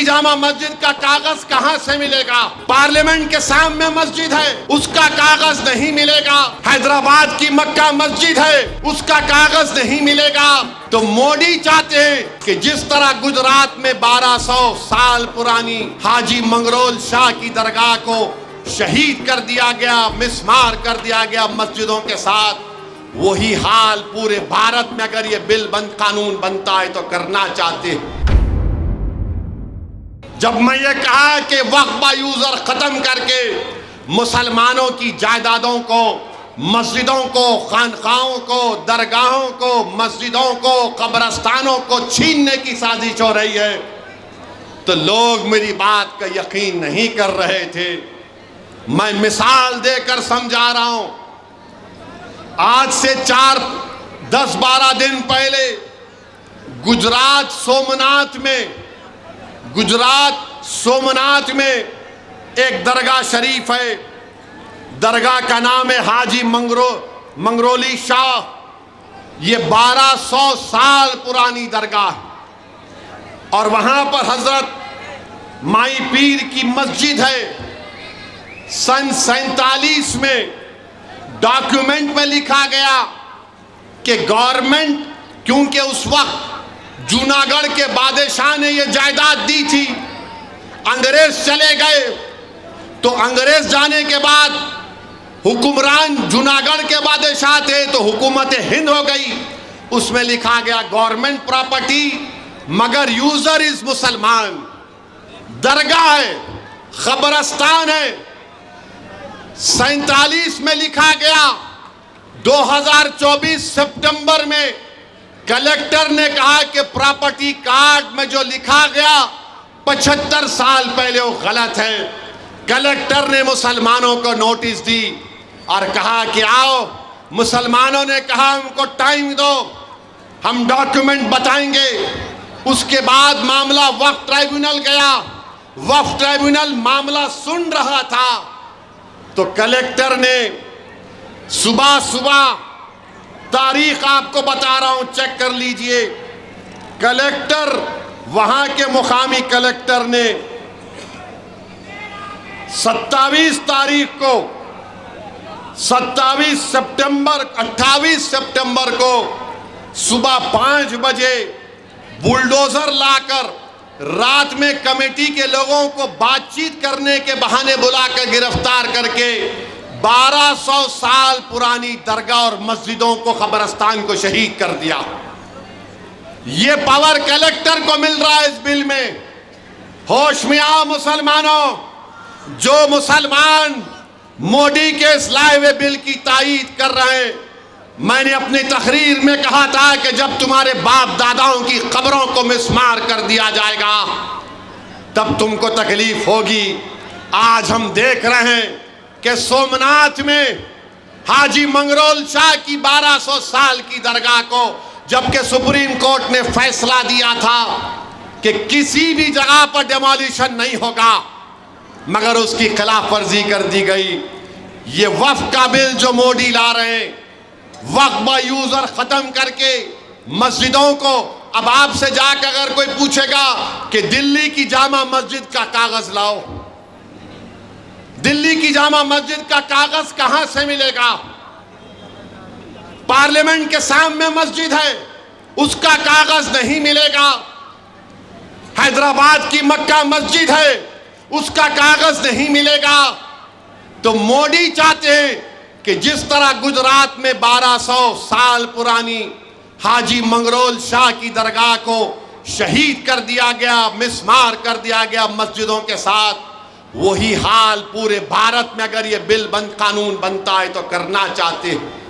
जामा मस्जिद का कागज कहां से मिलेगा? पार्लियामेंट के सामने मस्जिद है, उसका कागज नहीं मिलेगा। हैदराबाद की मक्का मस्जिद है, उसका कागज नहीं मिलेगा। तो मोदी चाहते हैं कि जिस तरह गुजरात में 1200 साल पुरानी हाजी मंगरोल शाह की दरगाह को शहीद कर दिया गया, मिसमार कर दिया गया मस्जिदों के साथ, वही हाल पूरे भारत में अगर ये बिल कानून बनता है तो करना चाहते हैं। जब मैं ये कहा कि वक्फ यूजर खत्म करके मुसलमानों की जायदादों को, मस्जिदों को, खानकाहों को, दरगाहों को, मस्जिदों को, कब्रस्तानों को छीनने की साजिश हो रही है, तो लोग मेरी बात का यकीन नहीं कर रहे थे। मैं मिसाल देकर समझा रहा हूं। आज से 10-12 दिन पहले गुजरात सोमनाथ में एक दरगाह शरीफ है। दरगाह का नाम है हाजी मंगरोली शाह। ये 1200 साल पुरानी दरगाह है और वहां पर हजरत माई पीर की मस्जिद है। सन 47 में डॉक्यूमेंट में लिखा गया कि गवर्नमेंट, क्योंकि उस वक्त जूनागढ़ के बादशाह ने यह जायदाद दी थी, अंग्रेज चले गए, तो अंग्रेज जाने के बाद हुक्मरान जूनागढ़ के बादशाह थे तो हुकूमत हिंद हो गई। उसमें लिखा गया गवर्नमेंट प्रॉपर्टी मगर यूजर इज मुसलमान। दरगाह है, खबरस्तान है। 47 में लिखा गया। 2024 सितंबर में कलेक्टर ने कहा कि प्रॉपर्टी कार्ड में जो लिखा गया 75 साल पहले वो गलत है। कलेक्टर ने मुसलमानों को नोटिस दी और कहा कि आओ। मुसलमानों ने कहा हमको टाइम दो, हम डॉक्यूमेंट बताएंगे। उसके बाद मामला वक्फ ट्राइब्यूनल गया। वक्फ ट्राइब्यूनल मामला सुन रहा था तो कलेक्टर ने सुबह तारीख आपको बता रहा हूं, चेक कर लीजिए। कलेक्टर, वहां के मुकामी कलेक्टर ने 28 सितंबर को सुबह 5 बजे बुलडोजर लाकर रात में कमेटी के लोगों को बातचीत करने के बहाने बुलाकर गिरफ्तार करके 1200 साल पुरानी दरगाह और मस्जिदों को, कब्रस्तान को शहीद कर दिया। ये पावर कलेक्टर को मिल रहा है इस बिल में। होश में आओ मुसलमानों। जो मुसलमान मोदी के इस लाए हुए बिल की तायीद कर रहे हैं, मैंने अपनी तकरीर में कहा था कि जब तुम्हारे बाप दादाओं की कब्रों को मिसमार कर दिया जाएगा तब तुमको तकलीफ होगी। आज हम देख रहे हैं कि सोमनाथ में हाजी मंगरोल शाह की 1200 साल की दरगाह को, जबकि सुप्रीम कोर्ट ने फैसला दिया था कि किसी भी जगह पर डिमोलिशन नहीं होगा, मगर उसकी खिलाफ वर्जी कर दी गई। ये वक्फ का बिल जो मोदी ला रहे हैं, वक्फ यूजर खत्म करके मस्जिदों को, अब आपसे जाकर अगर कोई पूछेगा कि दिल्ली की जामा मस्जिद का कागज लाओ, दिल्ली की जामा मस्जिद का कागज कहां से मिलेगा? पार्लियामेंट के सामने मस्जिद है, उसका कागज नहीं मिलेगा। हैदराबाद की मक्का मस्जिद है, उसका कागज नहीं मिलेगा। तो मोदी चाहते हैं कि जिस तरह गुजरात में 1200 साल पुरानी हाजी मंगरोल शाह की दरगाह को शहीद कर दिया गया, मिसमार कर दिया गया मस्जिदों के साथ, वही हाल पूरे भारत में अगर ये बिल कानून बनता है तो करना चाहते हैं।